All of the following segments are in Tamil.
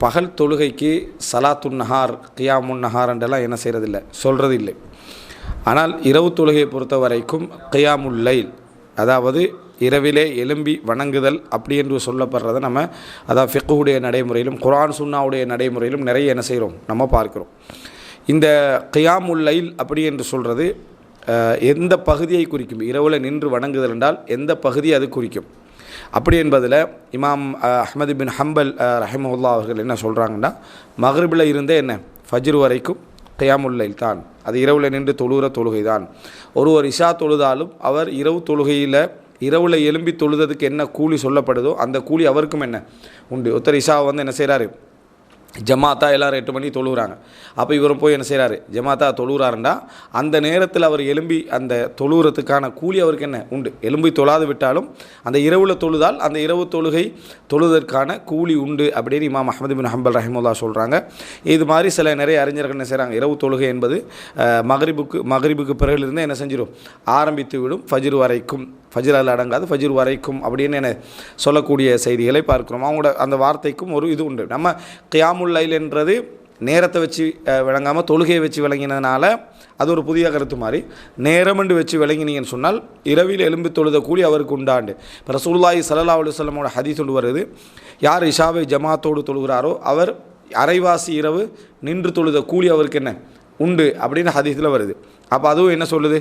பகல் தொழுகைக்கு சலாத்துன் நஹார் கியாமுன் நஹார் என்றெல்லாம் என்ன செய்கிறதில்லை, சொல்கிறது இல்லை. ஆனால் இரவு தொழுகையை பொறுத்த வரைக்கும் கியாமுல் லைல், அதாவது இரவிலே எலும்பி வணங்குதல் அப்படி என்று சொல்லப்படுறத நம்ம அதாவது ஃபிக்ஹுடைய நடைமுறையிலும் குர்ஆன் சுன்னாவுடைய நடைமுறையிலும் நிறைய என்ன செய்கிறோம், நம்ம பார்க்கிறோம். இந்த கியாமுல் லைல் அப்படி என்று சொல்கிறது எந்த பகுதியை குறிக்கும்? இரவில் நின்று வணங்குதல் என்றால் எந்த பகுதி அது குறிக்கும்? அப்படி என்பதில் இமாம் அஹ்மது பின் ஹம்பல் ரஹிமஹுல்லா அவர்கள் என்ன சொல்கிறாங்கன்னா, மக்ரிபில் இருந்தே என்ன ஃபஜ்ர் வரைக்கும் கியாமுல் லைல் தான், அது இரவில் நின்று தொழுகிற தொழுகை தான். ஒருவர் இஷா தொழுதாலும் அவர் இரவு தொழுகையில் இரவில் எலும்பி தொழுததுக்கு என்ன கூலி சொல்லப்படுதோ அந்த கூலி அவருக்கும் என்ன உண்டு. ஒருத்தர் இஷா என்ன செய்கிறாரு, ஜமாத்தா எல்லோரும் 8 மணி தொழுகிறாங்க, அப்போ இவரும் போய் என்ன செய்கிறாரு, ஜமாத்தா தொழுகிறாருண்டா அந்த நேரத்தில் அவர் எலும்பி அந்த தொழுகிறதுக்கான கூலி அவருக்கு என்ன உண்டு. எலும்பி தொழாது விட்டாலும் அந்த இரவில் தொழுதால் அந்த இரவு தொழுகை தொழுவதற்கான கூலி உண்டு அப்படின்னு இமாம் அஹ்மது பின் ஹம்பல் ரஹிமுல்லா சொல்கிறாங்க. இது மாதிரி சில நிறைய அறிஞர்கள் என்ன செய்கிறாங்க, இரவு தொழுகை என்பது மக்ரிபுக்கு பிறகுலேருந்து என்ன செஞ்சிடும், ஆரம்பித்து விடும் ஃபஜ்ர் வரைக்கும், ஃபஜ்ர் அதில் அடங்காது ஃபஜ்ர் வரைக்கும் அப்படின்னு என்ன சொல்லக்கூடிய செய்திகளை பார்க்குறோம். அவங்களோட அந்த வார்த்தைக்கும் ஒரு இது உண்டு. நம்ம கியாமுல் லைல் என்றது நேரத்தை வச்சு விளங்காமல் தொழுகையை வச்சு விளங்கினதுனால அது ஒரு புதிய கருத்து மாதிரி, நேரமென்று வச்சு விளங்கினீங்கன்னு சொன்னால் இரவில் எலும்பி தொழுத கூலி அவருக்கு உண்டாண்டு. இப்போ ரசூலுல்லாஹி ஸல்லல்லாஹு அலைஹி வஸல்லமோட ஹதீஸ் சொல்லி வருது, யார் இஷாவை ஜமாத்தோடு தொழுகிறாரோ அவர் அரைவாசி இரவு நின்று தொழுத கூலி அவருக்கு என்ன உண்டு அப்படின்னு ஹதீஸில் வருது. அப்போ அதுவும் என்ன சொல்லுது,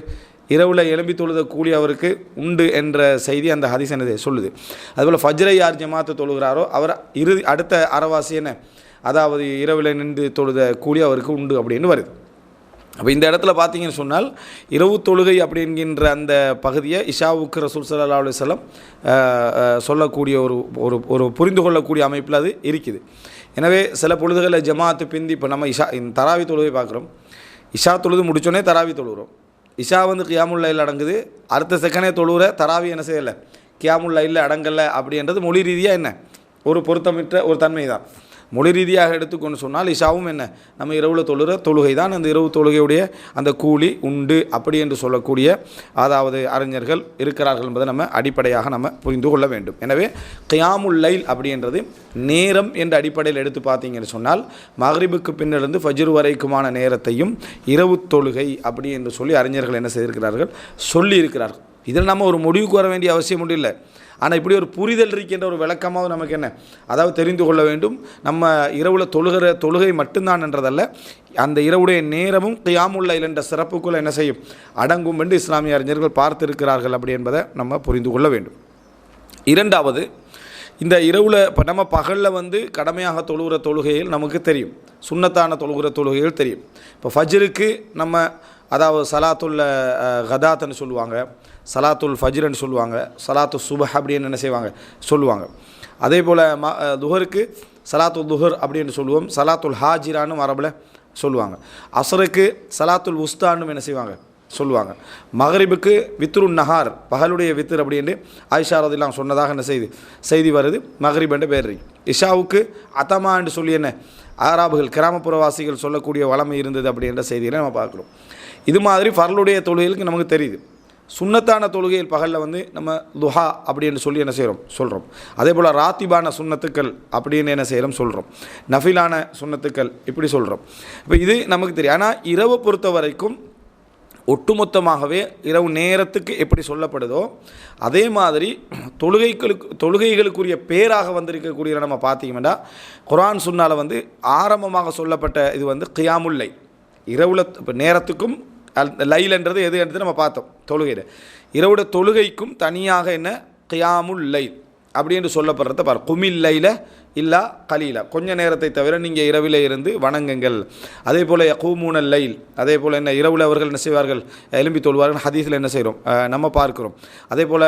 இரவில் எலும்பி தொழுத கூலி அவருக்கு உண்டு என்ற செய்தி அந்த ஹதீஸ் என்னது சொல்லுது. அதுபோல் ஃபஜ்ரை யார் ஜமாத்து தொழுகிறாரோ அவர் அடுத்த அரைவாசி என்ன, அதாவது இரவில் நின்று தொழுத கூலி அவருக்கு உண்டு அப்படின்னு வருது. அப்போ இந்த இடத்துல பார்த்தீங்கன்னு சொன்னால் இரவு தொழுகை அப்படிங்கிற அந்த பகுதியை இஷாவுக்கு ரசூல் ஸல்லல்லாஹு அலைஹி வஸல்லம் சொல்லக்கூடிய ஒரு புரிந்து கொள்ளக்கூடிய அமைப்பில் அது இருக்குது. எனவே சில பொழுதுகளில் ஜமாத்து பிந்தி, இப்போ நம்ம இந்த தராவி தொழுகை பார்க்குறோம், இஷா தொழுது முடிச்சோடனே தராவி தொழுகிறோம். இஷா கியாமுல் லைல் அடங்குது, அடுத்த செகண்டே தொழுகிற தராவி என்ன செய்யலை, கியாமுல் லைலில் அடங்கலை அப்படின்றது மொழி ரீதியாக என்ன ஒரு பொருத்தமிட்ட ஒரு தன்மை தான். மொழி ரீதியாக எடுத்துக்கொண்டு சொன்னால் இஷாவும் என்ன நம்ம இரவில் தொழுகிற தொழுகை தான், அந்த இரவு தொழுகையுடைய அந்த கூலி உண்டு அப்படி என்று சொல்லக்கூடிய அதாவது அறிஞர்கள் இருக்கிறார்கள் என்பதை நம்ம அடிப்படையாக நம்ம புரிந்து கொள்ள வேண்டும். எனவே கியாமுல் லைல் அப்படின்றது நேரம் என்ற அடிப்படையில் எடுத்து பார்த்தீங்கன்னு சொன்னால் மக்ரிபுக்கு பின்னிருந்து ஃபஜ்ர் வரைக்குமான நேரத்தையும் இரவு தொழுகை அப்படி என்று சொல்லி அறிஞர்கள் என்ன செய்திருக்கிறார்கள், சொல்லி இருக்கிறார்கள். இதில் நம்ம ஒரு முடிவுக்கு வர வேண்டிய அவசியம் ஒன்றும் இல்லை. ஆனால் இப்படி ஒரு புரிதல் இருக்கின்ற ஒரு விளக்கமாக நமக்கு என்ன, அதாவது தெரிந்து கொள்ள வேண்டும், நம்ம இரவில் தொழுகிற தொழுகை மட்டும்தான் என்றதல்ல, அந்த இரவுடைய நேரமும் கியாமுல் லைல் என்ற சிறப்புக்குள்ளே என்ன செய்யும் அடங்கும் என்று இஸ்லாமிய அறிஞர்கள் பார்த்திருக்கிறார்கள் அப்படி என்பதை நம்ம புரிந்து கொள்ள வேண்டும். இரண்டாவது, இந்த இரவில் இப்போ நம்ம பகலில் கடமையாக தொழுகிற தொழுகைகள் நமக்கு தெரியும், சுன்னத்தான தொழுகிற தொழுகைகள் தெரியும். இப்போ ஃபஜ்ருக்கு நம்ம அதாவது சலாத்துல் கதாத்துன்னு சொல்லுவாங்க, சலாத்துல் ஃபஜ்ருன்னு சொல்லுவாங்க, சலாத்து சுபஹ் அப்படின்னு என்ன செய்வாங்க சொல்லுவாங்க. அதே போல் துஹருக்கு சலாத்துல் துஹர் அப்படின்னு சொல்லுவோம், சலாத்துல் ஹாஜிரான்னு அரபில் சொல்லுவாங்க. அஸ்ருக்கு சலாத்துல் உஸ்தான்னு என்ன செய்வாங்க சொல்லுவாங்க. மகரிபுக்கு வித்ருன் நஹார், பகலுடைய வித்ர் அப்படின்னு ஆயிஷா ரலியல்லாஹு சொன்னதாக என்ன செய்தி வருது, மகரிப் என்ற பேர். இஷாவுக்கு அதமா என்று சொல்லி என்ன ஆராபுகள் கிராமப்புறவாசிகள் சொல்லக்கூடிய வளமை இருந்தது அப்படின்ற செய்திகளை நம்ம பார்க்குறோம். இது மாதிரி ஃபர்லுடைய தொழுகைகளுக்கு நமக்கு தெரியுது. சுன்னத்தான தொழுகையில் பகலில் நம்ம துஹா அப்படின்னு சொல்லி என்ன சொல்கிறோம். அதே போல் ராத்திபான சுன்னத்துக்கள் அப்படின்னு என்ன செய்கிறோம் சொல்கிறோம், நஃபிலான சுன்னத்துக்கள் இப்படி சொல்கிறோம். இப்போ இது நமக்கு தெரியும். ஆனால் இரவை பொறுத்த வரைக்கும் ஒட்டுமொத்தமாகவே இரவு நேரத்துக்கு எப்படி சொல்லப்படுதோ அதே மாதிரி தொழுகைகளுக்குரிய பேராக வந்திருக்கக்கூடிய நம்ம பார்த்தீங்கன்னா குர்ஆன் சுன்னால ஆரம்பமாக சொல்லப்பட்ட இது கியாமுல் லைல், இரவுல இப்போ நேரத்துக்கும் லைல்ன்றது எது என்றது நம்ம பார்த்தோம். தொழுகையில் இரவுட தொழுகைக்கும் தனியாக என்ன கியாமுல் லைல் அப்படி என்று சொல்லப்படுறத பாரு. குமில் லைல இல்லா கலீலா, கொஞ்ச நேரத்தை தவிர நீங்கள் இரவில் இருந்து வணங்குங்கள். அதே போல் யகூமூனல் லைல், அதே போல் என்ன இரவில் அவர்கள் என்ன செய்வார்கள், எலும்பி தொழுவார்கள், ஹதீஸில் என்ன செய்கிறோம் நம்ம பார்க்குறோம். அதே போல்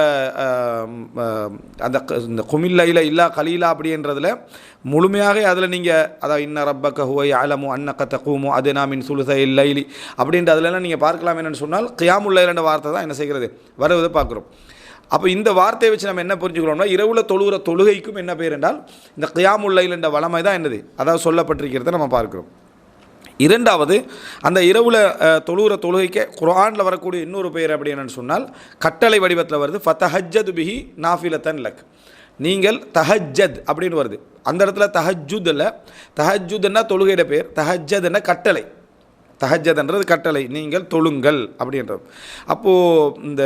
அந்த இந்த குமில் லைல இல்லா கலீலா அப்படின்றதில் முழுமையாக அதில் நீங்கள் அதாவது இன்ன ரப்பக ஹுவ யஅலமு அன்னக தகூமு அதுனா மின் சுலுஸைல் லைலி அப்படின்ற அதிலெல்லாம் நீங்கள் பார்க்கலாம். என்னென்னு சொன்னால் கியாமுல் லைல் என்ற வார்த்தை தான் என்ன செய்கிறது வருவதை பார்க்குறோம். அப்போ இந்த வார்த்தையை வச்சு நம்ம என்ன புரிஞ்சுக்கிறோம்னா இரவில் தொழுகிற தொழுகைக்கும் என்ன பேர் என்றால் இந்த கியாமுல் லைல் என்ற வளமை தான் என்னது அதாவது சொல்லப்பட்டிருக்கிறத நம்ம பார்க்குறோம். இரண்டாவது, அந்த இரவில் தொழுகிற தொழுகைக்கு குர்ஆனில் வரக்கூடிய இன்னொரு பெயர் அப்படி என்னென்னு சொன்னால் கட்டளை வடிவத்தில் வருது, ஃபதஹஜ்ஜது பிஹி நாஃபிலத்தன் லக், நீங்கள் தஹஜ்ஜத் அப்படின்னு வருது. அந்த இடத்துல தஹஜ்ஜுத் இல்லை, தஹஜ்ஜுத்னா தொழுகையிட பேர், தஹஜ்ஜத்னா கட்டளை. தஹஜ்ஜத்ன்றது கட்டளை, நீங்கள் தொழுங்கள் அப்படின்றது. அப்போது இந்த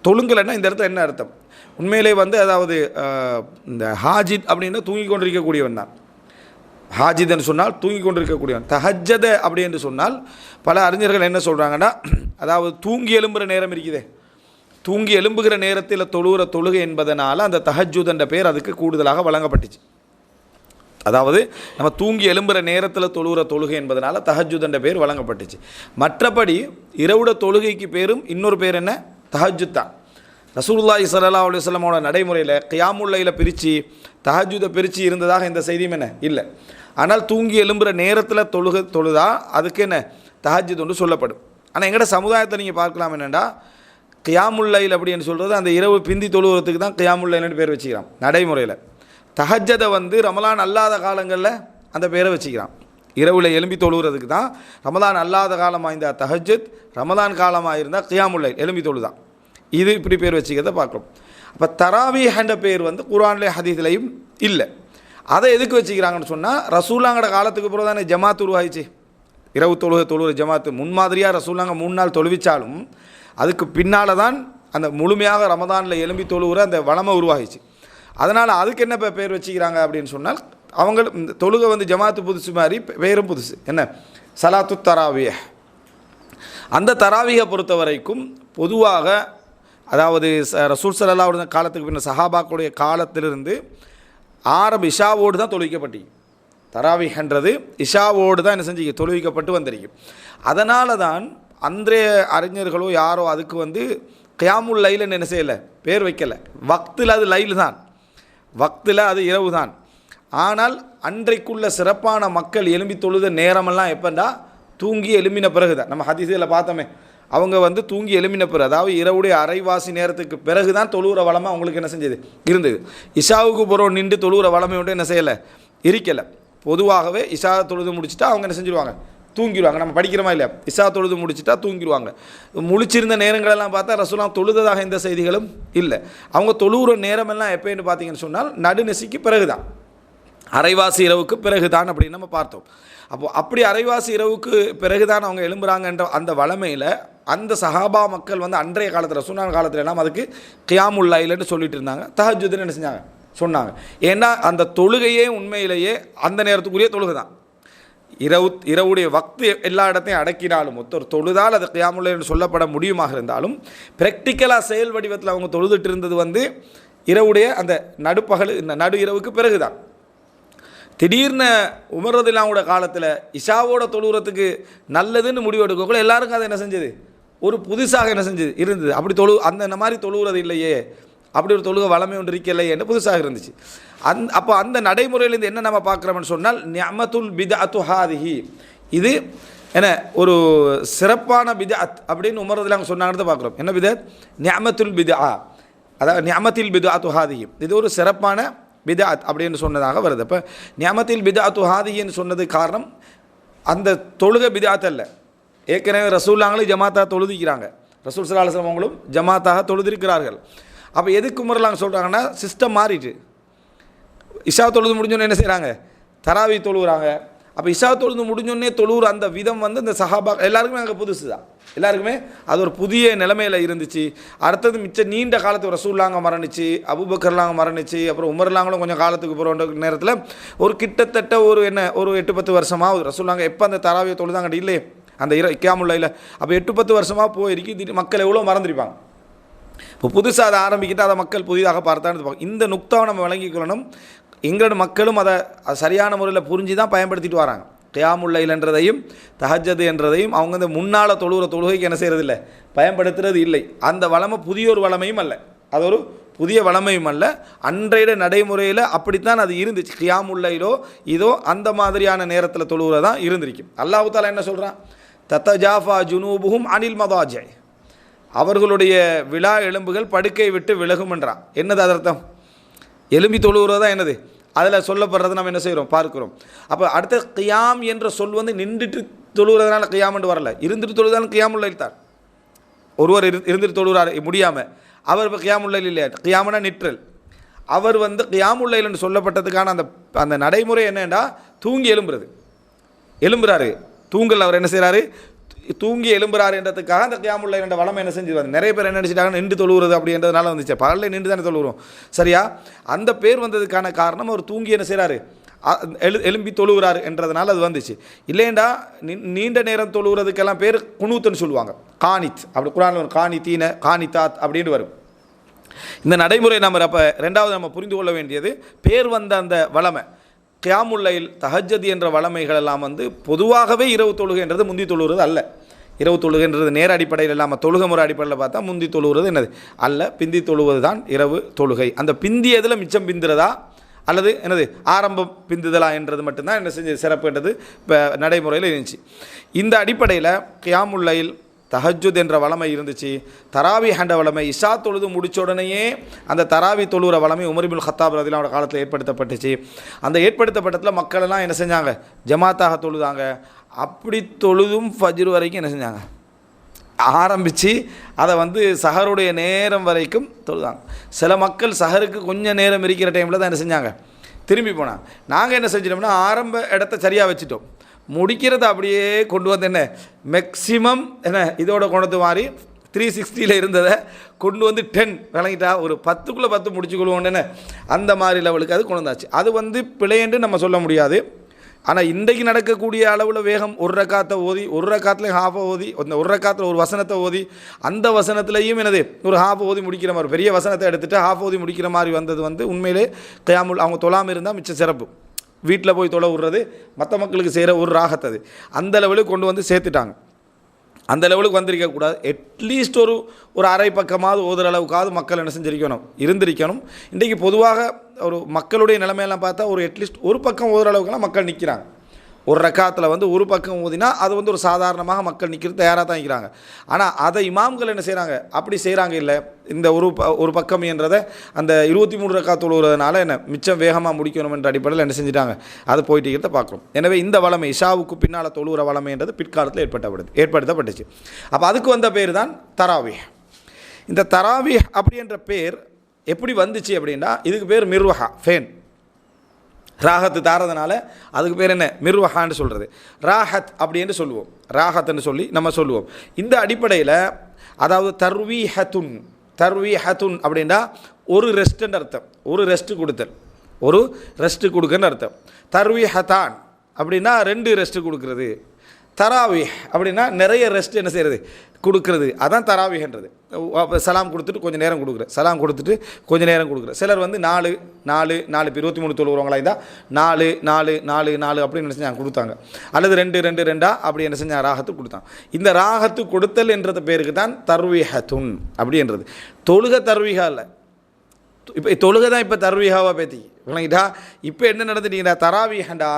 தொழுங்கல்னா இந்த இடத்துல என்ன அர்த்தம்? உண்மையிலே வந்து அதாவது இந்த ஹாஜித் அப்படின்னா தூங்கி கொண்டிருக்கக்கூடியவன் தான். ஹாஜித்னு சொன்னால் தூங்கி கொண்டிருக்கக்கூடியவன். தஹஜ்ஜத அப்படி என்று சொன்னால் பல அறிஞர்கள் என்ன சொல்கிறாங்கன்னா, அதாவது தூங்கி எழும்புகிற நேரம் இருக்குதே, தூங்கி எழும்புகிற நேரத்தில் தொழுகிற தொழுகை என்பதனால அந்த தஹஜ்ஜுத் என்ற பேர் அதுக்கு கூடுதலாக வழங்கப்பட்டுச்சு. அதாவது நம்ம தூங்கி எழும்புகிற நேரத்தில் தொழுகிற தொழுகை என்பதனால தஹஜ்ஜுத் என்ற பேர் வழங்கப்பட்டுச்சு. மற்றபடி இரவுட தொழுகைக்கு பேரும் இன்னொரு பேர் என்ன? தஹஜ்ஜுத் தான். ரசூலுல்லாஹி ஸல்லல்லாஹு அலைஹி வஸல்லமோட நடைமுறையில் கியாமுல் லைலை பிரித்து தஹஜ்ஜுதை பிரித்து இருந்ததாக இந்த செய்தியும் என்ன இல்லை. ஆனால் தூங்கி எழும்புகிற நேரத்தில் தொழுதா அதுக்கு என்ன தஹஜ்ஜுத் ஒன்று சொல்லப்படும். ஆனால் எங்களோட சமுதாயத்தை நீங்கள் பார்க்கலாம் என்னென்னா, கியாமுல் லைல் அப்படின்னு சொல்கிறது அந்த இரவு பிந்தி தொழுகிறதுக்கு தான் கியாமுல் லைல்னு பேர் வச்சுக்கிறான் நடைமுறையில். தஹஜ்ஜதை வந்து ரமலான் அல்லாத காலங்களில் அந்த பேரை வச்சுக்கிறான். இரவில் எலும்பி தொழுகிறதுக்கு தான். ரமலான் அல்லாத காலமாக இருந்தால் தஹஜ்ஜத், ரமலான் காலமாக இருந்தால் கியாமுல் லைல் எலும்பி தொழுதான். இது இப்படி பேர் வச்சுக்கிறத பார்க்குறோம். அப்போ தராவீஹ் என்ற பேர் வந்து குர்ஆன்லேயும் ஹதீஸ்லையும் இல்லை. அதை எதுக்கு வச்சுக்கிறாங்கன்னு சொன்னால், ரசூலாங்கட காலத்துக்கு பிறகு தானே ஜமாத் உருவாயிச்சு. இரவு தொழுகிற ஜமாத்து முன்மாதிரியாக ரசூலாங்க 3 நாள் தொழுவிச்சாலும் அதுக்கு பின்னால் தான் அந்த முழுமையாக ரமதானில் எலும்பி தொழுகிற அந்த வளமை உருவாகிச்சு. அதனால் அதுக்கு என்ன பேர் வச்சுக்கிறாங்க அப்படின்னு சொன்னால், அவங்க இந்த தொழுகை வந்து ஜமாத்து புதுசு மாதிரி பேரும் புதுசு. என்ன? சலாத்து தராவிய. அந்த தராவியை பொறுத்த வரைக்கும் பொதுவாக அதாவது ரசூல் ஸல்லல்லாஹு அலைஹி வஸல்லம் காலத்துக்கு பின்னர் சஹாபாக்களுடைய காலத்திலிருந்து இஷாவோடு தான் தொழுவிக்கப்பட்டீங்க. தராவிஹ்ன்றது இஷாவோடு தான் என்ன செஞ்சு தொழுவிக்கப்பட்டு வந்திருக்கு. அதனால தான் அன்றைய அறிஞர்களோ யாரோ அதுக்கு வந்து கியாமுல் லைல்னு என்ன செய்யலை, பேர் வைக்கலை. வக்தில் அது லைல் தான், வக்தில் அது இரவு தான். ஆனால் அன்றைக்குள்ள சிறப்பான மக்கள் எலும்பி தொழுத நேரமெல்லாம் எப்போண்டா தூங்கி எழும்பின பிறகு தான். நம்ம ஹதீஸில் பார்த்தோமே, அவங்க வந்து தூங்கி எழும்பின பிறகு, அதாவது இரவுடைய அரைவாசி நேரத்துக்கு பிறகு தான் தொழுகிற வளமை அவங்களுக்கு என்ன செஞ்சது இருந்தது. இஷாவுக்கு புறம் நின்று தொழுகிற வளமை ஒன்று என்ன செய்யலை, இருக்கலை. பொதுவாகவே இஷா தொழுது முடிச்சுட்டா அவங்க என்ன செஞ்சுருவாங்க, தூங்கிடுவாங்க. நம்ம படிக்கிறோமா இல்லையா, இஷா தொழுது முடிச்சுட்டா தூங்கிடுவாங்க. முழிச்சிருந்த நேரங்களெல்லாம் பார்த்தா ரசூலுல்லாஹ் தொழுததாக எந்த செய்திகளும் இல்லை. அவங்க தொழுகிற நேரமெல்லாம் எப்போன்னு பார்த்தீங்கன்னு சொன்னால் நடுநெசிக்கு பிறகு தான், அரைவாசி இரவுக்கு பிறகு தான் அப்படின்னு நம்ம பார்த்தோம். அப்போது அப்படி அரைவாசி இரவுக்கு பிறகு தான் அவங்க எழும்புறாங்கன்ற அந்த வளமையில் அந்த சஹாபா மக்கள் வந்து அன்றைய காலத்தில் ரசூலுல்லாஹ் காலத்தில் எல்லாம் அதுக்கு கியாமுல் லைல்னு சொல்லிட்டு இருந்தாங்க. தஹஜ்ஜுத்னு என்ன செஞ்சாங்க சொன்னாங்க. ஏன்னா அந்த தொழுகையே உண்மையிலேயே அந்த நேரத்துக்குரிய தொழுகை தான். இரவுடைய வக்து எல்லா இடத்தையும் அடக்கினாலும் ஒருத்தர் தொழுதால் அது கியாமுல் லைல்னு சொல்லப்பட முடியுமாக இருந்தாலும் ப்ராக்டிக்கலாக செயல் வடிவத்தில் அவங்க தொழுதுட்டு இருந்தது வந்து இரவுடைய அந்த நடுப்பகல் நடு இரவுக்கு பிறகு தான். திடீர்னு உமர் ரலியல்லாஹு காலத்தில் இஷாவோட தொழுகிறதுக்கு நல்லதுன்னு முடிவெடுக்கக்குள்ள எல்லாருக்கும் அதை என்ன செஞ்சது, ஒரு புதுசாக என்ன செஞ்சது இருந்தது. அப்படி அந்த மாதிரி தொழுகிறது இல்லையே, அப்படி ஒரு தொழுகை வளமை ஒன்று இருக்கலையே என்று புதுசாக இருந்துச்சு. அப்போ அந்த நடைமுறையிலேருந்து என்ன நம்ம பார்க்குறோம்னு சொன்னால், நிஅமத்துல் பித்அத்து ஹாதிஹி, இது என்ன ஒரு சிறப்பான பித்அத் அப்படின்னு உமர் ரலியல்லாஹு சொன்னாங்கன்னு பார்க்குறோம். என்ன பித்அத்? நிஅமத்துல் பித்ஆ, அதாவது நிஅமத்தில் பித்அத்து ஹாதிஹி, இது ஒரு சிறப்பான பித்அத் அப்படின்னு சொன்னதாக வருது. அப்போ நிஅமத்தில் பித்அத்து ஹாதிஹின்னு சொன்னது காரணம் அந்த தொழுகை பித்அத் அல்ல. ஏற்கனவே ரசூலுல்லாஹ் ஜமாத்தாக தொழுதிக்கிறாங்க, ரசூல் ஸல்லல்லாஹு அலைஹி வஸல்லம் அவங்களும் ஜமாத்தாக தொழுதிருக்கிறார்கள். அப்போ எதுக்கு உமர்லாங்க சொல்கிறாங்கன்னா, சிஸ்டம் மாறிட்டு இஷா தொழுது முடிஞ்சோன்னே என்ன செய்கிறாங்க, தராவி தொழுகிறாங்க. அப்போ இஷா தொழுது முடிஞ்சோடனே தொழுகிற அந்த விதம் வந்து இந்த சஹாபா எல்லாருக்குமே அங்கே புதுசு தான். எல்லாருக்குமே அது ஒரு புதிய நிலைமையில் இருந்துச்சு. அடுத்தது மிச்ச நீண்ட காலத்துக்கு ரசூலுல்லாஹ் மரணிச்சு, அபூபக்கர்லாங்க மரணிச்சு, அப்புறம் உமர்லாங்களும் கொஞ்சம் காலத்துக்கு போகிற நேரத்தில் ஒரு கிட்டத்தட்ட ஒரு 8-10 வருஷமாக ரசூலுல்லாஹ் எப்போ அந்த தராவியை தொழுதாங்க இல்லையே அந்த கியாமுல் லைல். அப்போ 8-10 வருஷமாக போயிருக்கு. மக்கள் எவ்வளோ மறந்துருப்பாங்க. இப்போ புதுசாக அதை ஆரம்பிக்கிட்டு அதை மக்கள் புதிதாக பார்த்தான்னு பார்க்க. இந்த நுக்தாவை நம்ம விளங்கிக்கொள்ளணும். எங்களோட மக்களும் அதை சரியான முறையில் புரிஞ்சு தான் பயன்படுத்திட்டு வராங்க. கியாமுல் லைல் என்றதையும் தஹஜ்ஜத் என்றதையும் அவங்க இந்த முன்னால் தொழுகிற தொழுகைக்கு என்ன செய்கிறது இல்லை, பயன்படுத்துறது இல்லை. அந்த வளமை புதிய ஒரு வளமையும் அல்ல, அது ஒரு புதிய வளமையும் அல்ல. அன்றைய நடைமுறையில் அப்படித்தான் அது இருந்துச்சு. கியாமுல் லைலோ இதோ அந்த மாதிரியான நேரத்தில் தொழுகிறதான் இருந்திருக்கும். அல்லாஹ் தஆலா என்ன சொல்கிறான், தத்தஜாஃபா ஜுனூபுஹும் அனில் மதாஜி, அவர்களுடைய விழா எலும்புகள் படுக்கை விட்டு விலகும் என்றான். என்னது அது அர்த்தம்? எலும்பி தொழுகிறதா என்னது அதில் சொல்லப்படுறது நம்ம என்ன செய்கிறோம் பார்க்குறோம். அப்போ அடுத்த கியாம் என்ற சொல் வந்து நின்றுட்டு தொழுகிறதுனால கியாம்னு வரல, இருந்துட்டு தொழுதாலும் கியாமுல் லைல் தான். ஒருவர் இருந்துட்டு தொழுகிறார் முடியாமல், அவர் இப்போ கியாமுல் லைல் இல்லையா, கியாமனா நிற்றல். அவர் வந்து கியாமுல் லைல் என்று சொல்லப்பட்டதுக்கான அந்த அந்த நடைமுறை என்னென்னா தூங்கி எழும்புறாரு தூங்கல் அவர் என்ன செய்கிறாரு தூங்கி எழும்புறாரு என்றதுக்காக அந்த கியாமுல் லைல் என்ற வளமை என்ன செஞ்சுருவாங்க. நிறைய பேர் என்ன நினச்சிட்டாங்க நின்று தொழுகிறது அப்படின்றதுனால வந்துச்சு. பகலில் நின்று தானே தொழுகிறோம் சரியா. அந்த பேர் வந்ததுக்கான காரணம் அவர் தூங்கி என்ன செய்கிறாரு எழும்பி தொழுகிறாரு என்றதுனால அது வந்துச்சு. இல்லைண்டா நீண்ட நேரம் தொழுகிறதுக்கெல்லாம் பேர் குனூத்துன்னு சொல்லுவாங்க. காணித் அப்படி குர்ஆன்ல காணித்தீன காணித்தாத் அப்படின்னு வரும். இந்த நடைமுறை நம்ம அப்போ ரெண்டாவது நம்ம புரிந்து கொள்ள வேண்டியது பேர் வந்த அந்த வளமை கியாமுல் லைல் தஹஜ்ஜத் என்ற வளமைகள் எல்லாம் வந்து பொதுவாகவே இரவு தொழுகைன்றது முந்தி தொழுகிறது அல்ல. இரவு தொழுகைன்றது நேர அடிப்படையில் இல்லாமல் தொழுகை முறை அடிப்படையில் பார்த்தா முந்தி தொழுகிறது என்னது அல்ல, பிந்தி தொழுவது தான் இரவு தொழுகை. அந்த பிந்தியதில் மிச்சம் பிந்துறதா அல்லது என்னது ஆரம்பம் பிந்துதலா என்றது மட்டும்தான் என்ன செஞ்சு சிறப்புன்றது இப்போ நடைமுறையில் இருந்துச்சு. இந்த அடிப்படையில் கியாமுல் லைல் தஹஜ்ஜுத் என்ற வளமை இருந்துச்சு. தராவி என்ற வளமை இஷா தொழுது முடிச்ச உடனேயே அந்த தராவி தொழுகிற வளமை உமர் இப்னு கத்தாப் ரலியல்லாஹு அன்ஹு காலத்தில் ஏற்படுத்தப்பட்டுச்சு. அந்த ஏற்படுத்தப்பட்டதில் மக்கள் எல்லாம் என்ன செஞ்சாங்க ஜமாத்தாக தொழுதாங்க. அப்படி தொழுதும் ஃபஜ்ர் வரைக்கும் என்ன செஞ்சாங்க ஆரம்பித்து அதை வந்து சஹருடைய நேரம் வரைக்கும் தொழுதாங்க. சில மக்கள் சஹருக்கு கொஞ்சம் நேரம் இருக்கிற டைமில் தான் என்ன செஞ்சாங்க திரும்பி போனாங்க. நாங்கள் என்ன செஞ்சிட்டோம்னா ஆரம்ப இடத்த சரியாக வச்சுட்டோம், முடிக்கிறத அப்படியே கொண்டு வந்து என்ன மேக்ஸிமம் என்ன இதோட கொண்டு மாதிரி 360 இருந்ததை கொண்டு வந்து 10 விளங்கிட்டா ஒரு 10க்குள்ளே 10 முடிச்சுக்கொள்வோன்னு என்ன அந்த மாதிரி லெவலுக்கு அது கொண்டு வந்தாச்சு. அது வந்து பிழையென்று நம்ம சொல்ல முடியாது. ஆனால் இன்றைக்கு நடக்கக்கூடிய அளவில் வேகம் ஒரு ரக்காத்தை ஓதி ஒரு ரக்காத்துலேயும் ஹாஃபை ஓதி அந்த ஒரு ரக்காத்தில் ஒரு வசனத்தை ஓதி அந்த வசனத்துலேயும் என்னது ஒரு ஹாஃப் ஓதி முடிக்கிற மாதிரி பெரிய வசனத்தை எடுத்துகிட்டு ஹாஃப் ஓதி முடிக்கிற மாதிரி வந்தது வந்து உண்மையிலே கியாமுல் அவங்க தொழாமல் இருந்தால் மிச்ச சிறப்பு. வீட்டில் போய் தொலை விடுறது மற்ற மக்களுக்கு செய்கிற ஒரு ராகத்தது அந்த லெவலுக்கு கொண்டு வந்து சேர்த்துட்டாங்க. அந்த லெவலுக்கு வந்திருக்கக்கூடாது. அட்லீஸ்ட் ஒரு அரை பக்கமாவது ஓதுற அளவுக்காவது மக்கள் என்ன செஞ்சிருக்கணும் இருந்திருக்கணும். இன்றைக்கு பொதுவாக ஒரு மக்களுடைய நிலைமையெல்லாம் பார்த்தா ஒரு அட்லீஸ்ட் ஒரு பக்கம் ஓதுற அளவுக்குலாம் மக்கள் நிற்கிறாங்க. ஒரு ரக்காத்தில் வந்து ஒரு பக்கம் ஓதினா அது வந்து ஒரு சாதாரணமாக மக்கள் நிற்கிறது தயாராக தான் நிற்கிறாங்க. ஆனால் அதை இமாம்கள் என்ன செய்கிறாங்க அப்படி செய்கிறாங்க இல்லை. இந்த ஒரு பக்கம் என்றதை அந்த 23 ரக்காத் தொழுகிறதுனால என்ன மிச்சம் வேகமாக முடிக்கணும் என்ற அடிப்படையில் என்ன செஞ்சிட்டாங்க அது போயிட்டு இருக்கிறத பார்க்குறோம். எனவே இந்த வளமை இஷாவுக்கு பின்னால் தொழுகிற வளமைன்றது பிற்காலத்தில் ஏற்படுத்தப்பட்டுச்சு. அப்போ அதுக்கு வந்த பேர் தான் தராவீஹ். இந்த தராவீஹ் அப்படி என்ற பேர் எப்படி வந்துச்சு அப்படின்னா இதுக்கு பேர் மிர்வஹா ஃபேன் ராகத்து தாரதுனால அதுக்கு பேர் என்ன மிர்வஹான்னு சொல்கிறது. ராஹத் அப்படின்னு சொல்லுவோம், ராஹத்துன்னு சொல்லி நம்ம சொல்லுவோம். இந்த அடிப்படையில் அதாவது தர்வீஹத்துன் அப்படின்னா ஒரு ரெஸ்ட்டுன்னு அர்த்தம், ஒரு ரெஸ்ட்டு கொடுக்குன்னு அர்த்தம். தர்வீஹத்தான் அப்படின்னா 2 ரெஸ்ட்டு கொடுக்குறது. தராவீஹ் அப்படின்னா நிறைய ரெஸ்ட் என்ன செய்கிறது கொடுக்குறது, அதான் தராவீஹ்ன்றது. சலாம் கொடுத்துட்டு கொஞ்சம் நேரம் கொடுக்குற, சலாம் கொடுத்துட்டு கொஞ்சம் நேரம் கொடுக்குற. சிலர் வந்து 4 இப்போ 23 தொழுகிறவங்களா இருந்தால் 4 அப்படின்னு என்ன செஞ்சாங்க கொடுத்தாங்க. அல்லது 2 அப்படி என்ன செஞ்சாங்க ராகத்து கொடுத்தாங்க. இந்த ராகத்து கொடுத்தல் என்றது பேருக்கு தான் தர்வீஹத்துன் அப்படின்றது. தொழுகை தர்வீஹா இல்லை, இப்போ தொழுகை தான் இப்போ தர்வீஹாவாக பேத்தி விளங்கிட்டா. இப்போ என்ன நடந்துட்டீங்கன்னா தராவீஹண்டா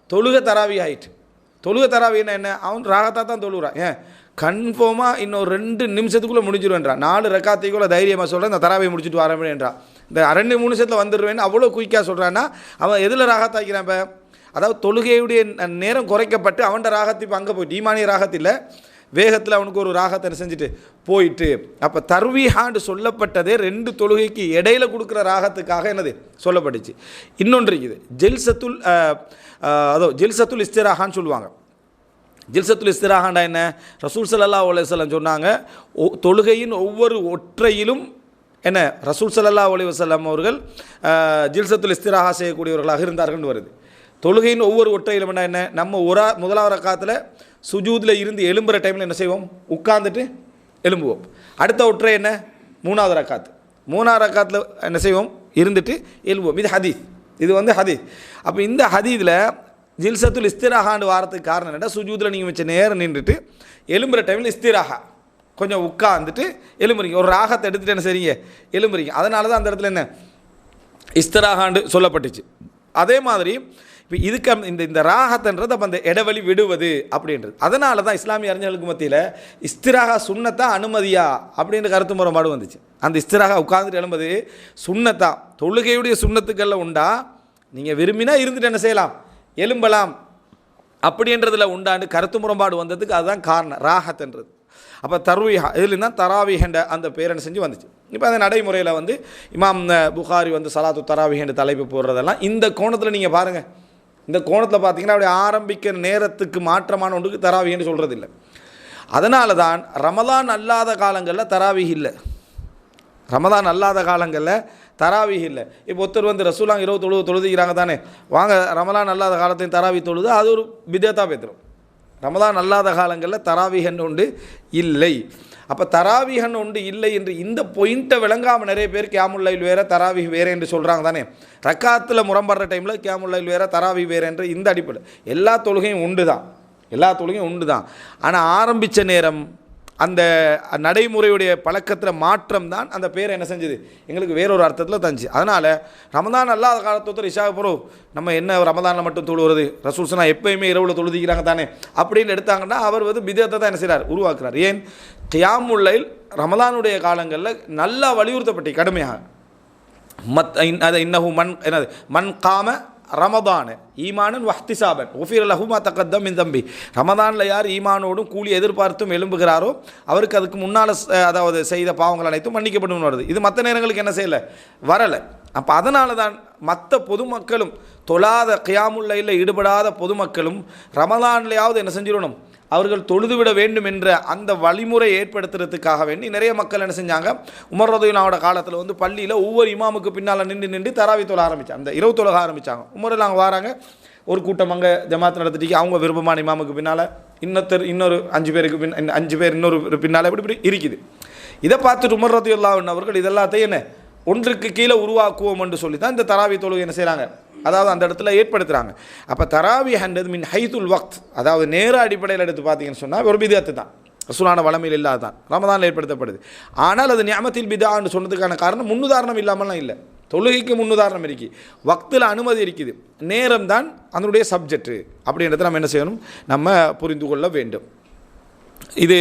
தொழுகை தராவீஹ் ஆயிட்டு. தொழுகை தராவீன்னா என்ன அவன் ராகத்தாக தான் தொழுகிறான். ஏன் கன்ஃபார்மாக இன்னும் 2 நிமிஷத்துக்குள்ளே முடிஞ்சிடுவேன்றான். 4 ரக்காத்தைக்குள்ளே தைரியமாக சொல்கிறேன் இந்த தராவை முடிச்சுட்டு வரேன்றான். இந்த 2-3 நிமிஷத்தில் வந்துடுவேன்னு அவ்வளோ குயிக்காக சொல்கிறான்னா அவன் எதில் ராகத்தாக்கிறான்? இப்போ அதாவது தொழுகையுடைய நேரம் குறைக்கப்பட்டு அவன்கிட்ட ராகத்து இப்போ அங்கே போயிட்டு ஈமானிய ராகத்தில் வேகத்தில் அவனுக்கு ஒரு ராகத்தை செஞ்சுட்டு போயிட்டு. அப்போ தர்வீஹான்னு சொல்லப்பட்டதே 2 தொழுகைக்கு இடையில கொடுக்குற ராகத்துக்காக என்னது சொல்லப்பட்டுச்சு. இன்னொன்று இருக்குது ஜில்சத்துல் இஸ்திராஹான்னு சொல்லுவாங்க. ஜில்சத்துல் இஸ்திராஹாண்டா என்ன? ரசூல் ஸல்லல்லாஹு அலைஹி வஸல்லம் சொன்னாங்க தொழுகையின் ஒவ்வொரு ஒற்றையிலும் என்ன ரசூல் ஸல்லல்லாஹு அலைஹி வஸல்லம் அவர்கள் ஜில்சத்துல் இஸ்திராஹா செய்யக்கூடியவர்களாக இருந்தார்கள்னு வருது. தொழுகையின் ஒவ்வொரு ஒற்றையிலும் என்ன நம்ம முதலாவது ரக்காத்தில் சுஜூதில் இருந்து எழும்புகிற டைமில் என்ன செய்வோம் உட்கார்ந்துட்டு எழும்புவோம். அடுத்த ஒற்றை என்ன 3வது ரக்காத்து, 3வது ரக்காத்தில் என்ன செய்வோம் இருந்துட்டு எழும்புவோம். இது ஹதீஸ், இது வந்து ஹதீஸ். அப்போ இந்த ஹதீஸில் ஜில்சத்துல் இஸ்திராஹான்னு வாரத்துக்கு காரணம் என்னென்னா சுஜூதில் நீங்கள் வச்ச நேரம் நின்றுட்டு எழும்புகிற டைமில் இஸ்திராஹா கொஞ்சம் உட்காந்துட்டு எழும்புறீங்க, ஒரு ராகத்தை எடுத்துகிட்டு என்ன செய்றீங்க எழும்புறீங்க. அதனால தான் அந்த இடத்துல என்ன இஸ்திராஹான்னு சொல்லப்பட்டுச்சு. அதே மாதிரி இப்போ இதுக்கு இந்த ராகத்தன்றது அப்போ அந்த இடைவெளி விடுவது அப்படின்றது. அதனால தான் இஸ்லாமிய அறிஞர்களுக்கு மத்தியில் இஸ்திராகா சுன்னத்தா அனுமதியா அப்படின்ற கருத்து முறைப்பாடு வந்துச்சு. அந்த இஸ்திராகா உட்கார்ந்துட்டு எழும்பது சுன்னத்தா தொழுகையுடைய சுன்னத்துக்களில் உண்டா, நீங்கள் விரும்பினா இருந்துட்டு என்ன செய்யலாம் எலும்பலாம் அப்படின்றதில் உண்டாண்டு கருத்து முரண்பாடு வந்ததுக்கு அதுதான் காரணம் ராகத்ன்றது. அப்போ தர்வீஹா இதுலேருந்து தான் தராவீஹ் என்ற அந்த பேர் என்ன செஞ்சு வந்துச்சு. இப்போ அந்த நடைமுறையில் வந்து இமாம் புகாரி வந்து சலாத்து தராவீஹ் என்ற தலைப்பு போடுறதெல்லாம் இந்த கோணத்தில் நீங்கள் பாருங்கள். இந்த கோணத்தில் பார்த்தீங்கன்னா அப்படி ஆரம்பிக்கிற நேரத்துக்கு மாற்றமான ஒன்றுக்கு தராவீஹ்னு சொல்கிறது இல்லை. அதனால தான் ரமலான் அல்லாத காலங்களில் தராவீஹ் இல்லை. ரமலான் அல்லாத காலங்களில் தராவீஹ் இல்லை. இப்போ ஒருத்தர் வந்து ரசூலாங்க 20 தொழுதுகிறாங்க தானே, வாங்க ரமலான் அல்லாத காலத்தையும் தராவீஹ் தொழுது, அது ஒரு பிதத்தாக பேத்துரும். ரமலான் அல்லாத காலங்களில் தராவீஹ் உண்டு இல்லை. அப்போ தராவீஹ் உண்டு இல்லை என்று இந்த பாயிண்ட்டை விளங்காமல் நிறைய பேர் கியாமுல் லைல் வேறு தராவீஹ் வேறு என்று சொல்கிறாங்க தானே. ரக்காத்தில் முரம்படுற டைமில் கியாமுல் லைல் வேறு தராவீஹ் வேறு என்று இந்த அடிப்படை எல்லா தொழுகையும் உண்டு தான், எல்லா தொழுகையும் உண்டு தான். ஆனால் ஆரம்பித்த நேரம் அந்த நடைமுறையுடைய பழக்கத்தில் மாற்றம் தான் அந்த பேரை என்ன செஞ்சது எங்களுக்கு வேறொரு அர்த்தத்தில் தந்துச்சு. அதனால் ரமதான் அல்லாத காலத்தொத்தர் இஷாவுக்கு போகிறோம் நம்ம என்ன ரமதானில் மட்டும் தொழுவது, ரசூல் ஸல்லல்லாஹு அலைஹி வஸல்லம் எப்பயுமே இரவில் தொழுதிக்கிறாங்க தானே அப்படின்னு எடுத்தாங்கன்னா அவர் வந்து பிதத்தை தான் என்ன செய்கிறார், உருவாக்குறார். ஏன் கியாமுல் லைல் ரமதானுடைய காலங்களில் நல்லா வலியுறுத்தப்பட்டு கடுமையாக அதை இன்னஹு மன் காம ரமதான ஈமானன் வஹ்திசாபன் ஒஃபீர் லஹுமா தக்கத்தம் மின் தம்பி. ரமதானில் யார் ஈமானோடும் கூலி எதிர்பார்த்தும் எழும்புகிறாரோ அவருக்கு அதுக்கு முன்னால் அதாவது செய்த பாவங்கள் அனைத்தும் மன்னிக்கப்படும் வருது. இது மற்ற நேரங்களுக்கு என்ன செய்யலை, வரலை. அப்போ அதனால தான் மற்ற பொதுமக்களும் தொழாத கியாமுல் லைலில் ஈடுபடாத பொதுமக்களும் ரமதான்லையாவது என்ன செஞ்சிடணும், அவர்கள் தொழுதுவிட வேண்டும் என்ற அந்த வழிமுறை ஏற்படுத்துறதுக்காக வேண்டி நிறைய மக்கள் என்ன செஞ்சாங்க, உமர் ரலியல்லாஹு காலத்தில் வந்து பள்ளியில் ஒவ்வொரு இமாமுக்கு பின்னால் நின்று தராவி தொழ ஆரம்பித்தாங்க, அந்த இரவு தொழ ஆரம்பித்தாங்க. உமரில் அவங்க வராங்க, ஒரு கூட்டம் அங்கே ஜமாத் நடத்திட்டு அவங்க விருப்பமான இமாமுக்கு பின்னால் இன்னொரு 5 பேருக்கு 5 பேர் இன்னொரு பின்னால் இப்படி இருக்குது. இதை பார்த்துட்டு உமர் ரலியல்லாஹு அவர்கள் இதெல்லாத்தையும் என்ன ஒன்றுக்கு கீழே உருவாக்குவோம் என்று சொல்லி தான் இந்த தராவி தொழுகை என்ன செய்கிறாங்க, அதாவது அந்த இடத்துல ஏற்படுத்துகிறாங்க. அப்போ தராவீஹ் மின் ஹைதுல் வக்த், அதாவது நேர அடிப்படையில் எடுத்து பார்த்தீங்கன்னு சொன்னால் ஒரு பிதத்து தான், ரசூலான வளமையில் இல்லாத தான் ரமதானில் ஏற்படுத்தப்படுது. ஆனால் அது நியமத்தில் பிதான்னு சொன்னதுக்கான காரணம் முன்னுதாரணம் இல்லாமலாம் இல்லை. தொழுகைக்கு முன்னுதாரணம் இருக்குது, வக்தில் அனுமதி இருக்குது, நேரம் தான் அதனுடைய சப்ஜெக்ட் அப்படின்றத நம்ம என்ன செய்யணும், நம்ம புரிந்து கொள்ள வேண்டும். இது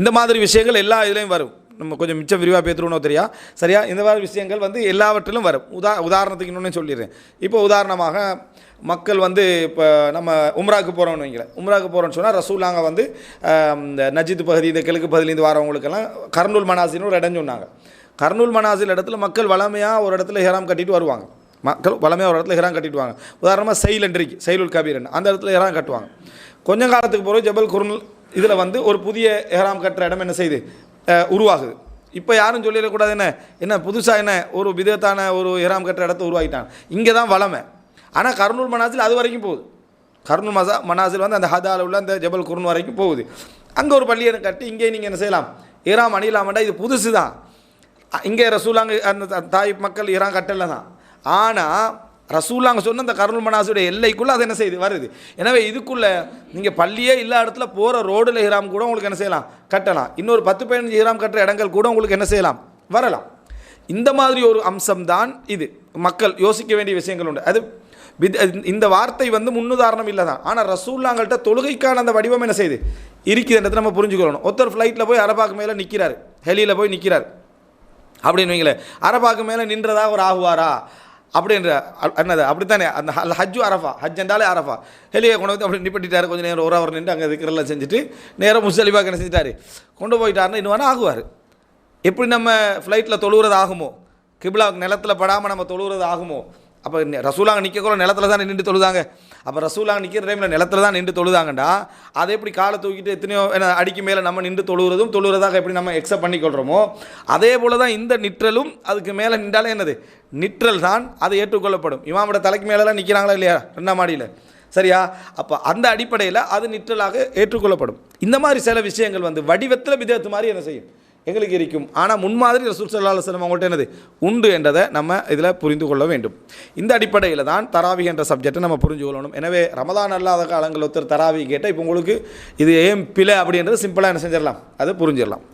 இந்த மாதிரி விஷயங்கள் எல்லா இதுலேயும் வரும். நம்ம கொஞ்சம் மிச்சம் விரிவாக பேத்துருவோம் தெரியா சரியா. இந்த மாதிரி விஷயங்கள் வந்து எல்லாவற்றிலும் வரும். உதாரணத்துக்கு இன்னொன்று சொல்லிடுறேன். இப்போ உதாரணமாக மக்கள் வந்து இப்போ நம்ம உம்ராவுக்கு போகிறோம்னு வைங்களேன், உம்ராவுக்கு போகிறோன்னு சொன்னால் ரசூலாங்க வந்து இந்த நஜித் பகுதி இந்த கிழக்கு பகுதியிலேருந்து வரவங்களுக்கெல்லாம் கர்னூல் மனாசின்னு ஒரு இடம் சொன்னாங்க. கர்னூல் மனாசில் இடத்துல மக்கள் வளமையாக ஒரு இடத்துல ஹெராம் கட்டிட்டு வருவாங்க. மக்கள் வளமையாக ஒரு இடத்துல ஹெராம் கட்டிட்டு வாங்க. உதாரணமாக சைலண்ட்ரிக்கு சைலுல் கபீரன் அந்த இடத்துல ஹெராம் கட்டுவாங்க. கொஞ்சம் காலத்துக்கு போகிற ஜபல் குர்னல் இதில் வந்து ஒரு புதிய ஹெராம் கட்டுற இடம் என்ன செய்யுது, உருவாகுது. இப்போ யாரும் சொல்லிடக்கூடாது என்ன புதுசாக என்ன ஒரு விதத்தான ஒரு இஹ்ராம் கட்டுற இடத்த உருவாக்கிட்டாங்க. இங்கே தான் வளமை. ஆனால் கர்னூல் மனாசில் அது வரைக்கும் போகுது. கர்னூல் மனாசில் வந்து அந்த ஹதாவில் உள்ள அந்த ஜபல் குர்ன் வரைக்கும் போகுது. அங்கே ஒரு பள்ளியை கட்டி இங்கே நீங்கள் என்ன செய்யலாம், இஹ்ராம் அணியலாமண்டா. இது புதுசு தான். இங்கே ரசூலாங்க அந்த தாய் மக்கள் இஹ்ராம் கட்டலை தான். ஆனால் ரசூலாங்க சொன்ன அந்த கர்னூல் மனாசுடைய எல்லைக்குள்ளே அது என்ன செய்யுது வருது. எனவே இதுக்குள்ளே நீங்கள் பள்ளியே இல்லா இடத்துல போகிற ரோடில் இஹ்ராம் கூட உங்களுக்கு என்ன செய்யலாம், கட்டலாம். இன்னொரு 10-15 இஹ்ராம் கட்டுற இடங்கள் கூட உங்களுக்கு என்ன செய்யலாம், வரலாம். இந்த மாதிரி ஒரு அம்சம் தான் இது. மக்கள் யோசிக்க வேண்டிய விஷயங்கள் உண்டு. அது இந்த வார்த்தை வந்து முன்னுதாரணம் இல்லை தான். ஆனால் ரசூல்லாங்கள்ட்ட தொழுகைக்கான அந்த வடிவம் என்ன செய்யுது இருக்குதுன்றதை நம்ம புரிஞ்சுக்கணும். ஒருத்தர் ஃப்ளைட்டில் போய் அரபாக்கு மேலே நிற்கிறார், ஹெலியில் போய் நிற்கிறார் அப்படின்னு வைங்களேன். அரபாக்கு மேலே நின்றதாக ஒரு ஆகுவாரா அப்படின்ற என்னது அப்படித்தானே. அந்த ஹஜ்ஜு அரஃபா, ஹஜ் என்றாலே அரஃபா. ஹெலியை கொண்டு வந்து அப்படி நிப்பட்டிட்டார். கொஞ்சம் நேரம் ஒரு அவர் நின்று அங்கே இருக்கிறதெல்லாம் செஞ்சுட்டு நேரம் முஸ்தலிஃபாக்கு என்ன செஞ்சுட்டாரு, கொண்டு போயிட்டாருன்னா இன்னும் ஆகுவார். எப்படி நம்ம ஃப்ளைட்டில் தொழுகிறது ஆகுமோ, கிப்லாவுக்கு நிலத்தில் படாமல் நம்ம தொழுகிறது ஆகுமோ, அப்போ ரசூலாங்க நிற்கக்கூட நிலத்தில் தான் நின்று தொழுதாங்க. அப்போ ரசூலாங்க நிற்கிற டைமில் நிலத்தில் தான் நின்று தொழுதாங்கண்டா அதை எப்படி காலை தூக்கிட்டு எத்தனையோ அடிக்கு மேலே நம்ம நின்று தொழுகிறதாக எப்படி நம்ம எக்ஸப்ட் பண்ணிக்கொள்கிறோமோ அதே போல் தான் இந்த நிற்றலும் அதுக்கு மேலே நின்றாலே என்னது நிற்றல் தான், அது ஏற்றுக்கொள்ளப்படும். இமாமோட தலைக்கு மேலெலாம் நிற்கிறாங்களா இல்லையா 2ஆம் மாடியில், சரியா? அப்போ அந்த அடிப்படையில் அது நிற்றலாக ஏற்றுக்கொள்ளப்படும். இந்த மாதிரி சில விஷயங்கள் வந்து வடிவத்தில் விதத்து மாதிரி என்ன செய்யும் எங்களுக்கு இருக்கும். ஆனால் முன்மாதிரி ரசூல் ஸல்லல்லாஹு அலைஹி வஸல்லம் அவங்கள்ட்ட என்னது உண்டு என்றதை நம்ம இதில் புரிந்து கொள்ள வேண்டும். இந்த அடிப்படையில் தான் தராவி என்ற சப்ஜெக்டை நம்ம புரிஞ்சு கொள்ளணும். எனவே ரமதான் அல்லாத காலங்கள் ஒருத்தர் தராவி கேட்டால் இப்போ உங்களுக்கு இது ஏன் பிழை அப்படின்றது சிம்பிளாக என்ன செஞ்சிடலாம், அதை புரிஞ்சிடலாம்.